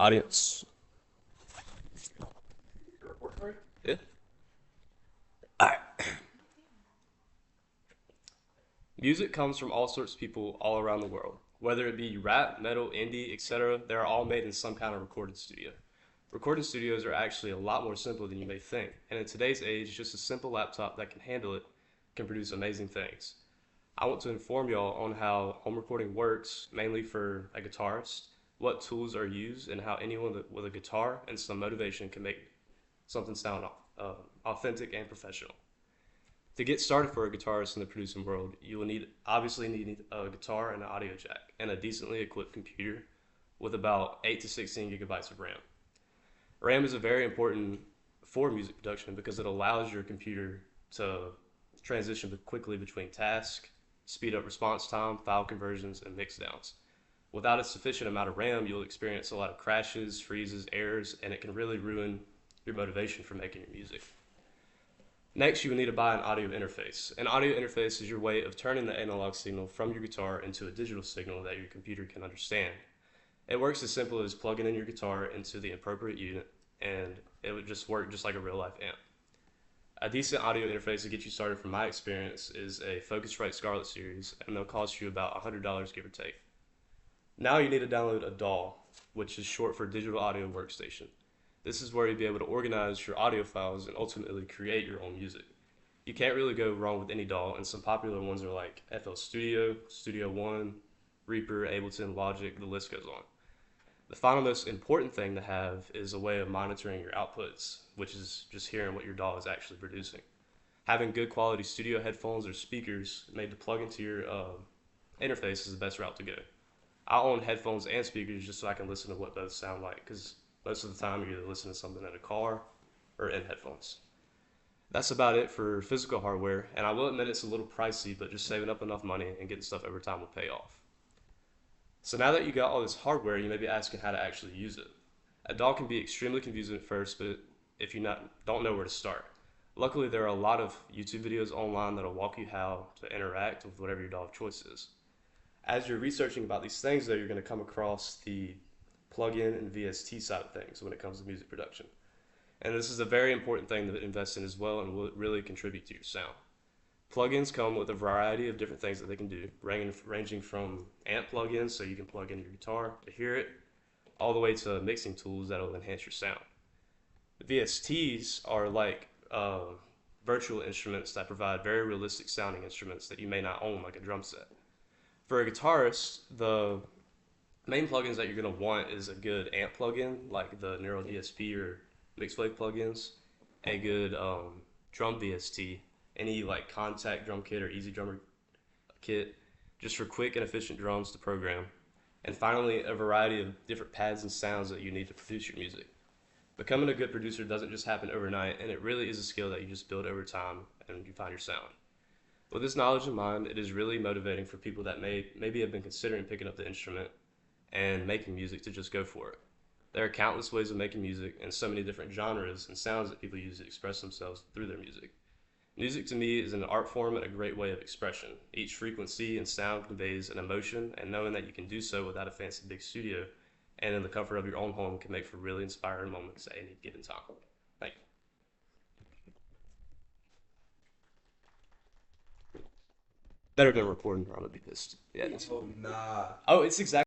Audience. Yeah. Music comes from all sorts of people all around the world. Whether it be rap, metal, indie, etc., they are all made in some kind of recording studio. Recording studios are actually a lot more simple than you may think, and in today's age, just a simple laptop that can handle it can produce amazing things. I want to inform y'all on how home recording works, mainly for a guitarist, what tools are used, and how anyone with a guitar and some motivation can make something sound authentic and professional. To get started for a guitarist in the producing world, you will need a guitar and an audio jack and a decently equipped computer with about 8 to 16 gigabytes of RAM. RAM is a very important for music production because it allows your computer to transition quickly between tasks, speed up response time, file conversions, and mixdowns. Without a sufficient amount of RAM, you'll experience a lot of crashes, freezes, errors, and it can really ruin your motivation for making your music. Next, you will need to buy an audio interface. An audio interface is your way of turning the analog signal from your guitar into a digital signal that your computer can understand. It works as simple as plugging in your guitar into the appropriate unit, and it would just work just like a real life amp. A decent audio interface to get you started, from my experience, is a Focusrite Scarlett series, and they'll cost you about $100 give or take. Now you need to download a DAW, which is short for Digital Audio Workstation. This is where you'll be able to organize your audio files and ultimately create your own music. You can't really go wrong with any DAW, and some popular ones are like FL Studio, Studio One, Reaper, Ableton, Logic, the list goes on. The final most important thing to have is a way of monitoring your outputs, which is just hearing what your DAW is actually producing. Having good quality studio headphones or speakers made to plug into your interface is the best route to go. I own headphones and speakers just so I can listen to what both sound like, because most of the time you're either listening to something in a car or in headphones. That's about it for physical hardware, and I will admit it's a little pricey, but just saving up enough money and getting stuff over time will pay off. So now that you got all this hardware, you may be asking how to actually use it. A DAW can be extremely confusing at first, but if you don't know where to start. Luckily, there are a lot of YouTube videos online that'll walk you how to interact with whatever your DAW of choice is. As you're researching about these things, though, you're going to come across the plugin and VST side of things when it comes to music production. And this is a very important thing to invest in as well, and will really contribute to your sound. Plugins come with a variety of different things that they can do, ranging from amp plugins so you can plug in your guitar to hear it, all the way to mixing tools that will enhance your sound. The VSTs are like virtual instruments that provide very realistic sounding instruments that you may not own, like a drum set. For a guitarist, the main plugins that you're going to want is a good amp plugin, like the Neural DSP or Mixwave plugins, a good drum VST, any like Contact drum kit or Easy Drummer kit, just for quick and efficient drums to program, and finally a variety of different pads and sounds that you need to produce your music. Becoming a good producer doesn't just happen overnight, and it really is a skill that you just build over time and you find your sound. With this knowledge in mind, it is really motivating for people that maybe have been considering picking up the instrument and making music to just go for it. There are countless ways of making music and so many different genres and sounds that people use to express themselves through their music. Music to me is an art form and a great way of expression. Each frequency and sound conveys an emotion, and knowing that you can do so without a fancy big studio and in the comfort of your own home can make for really inspiring moments at any given time. Thank you. Better than recording or I'm gonna be pissed. Yeah. Oh, nah. Oh, it's exactly.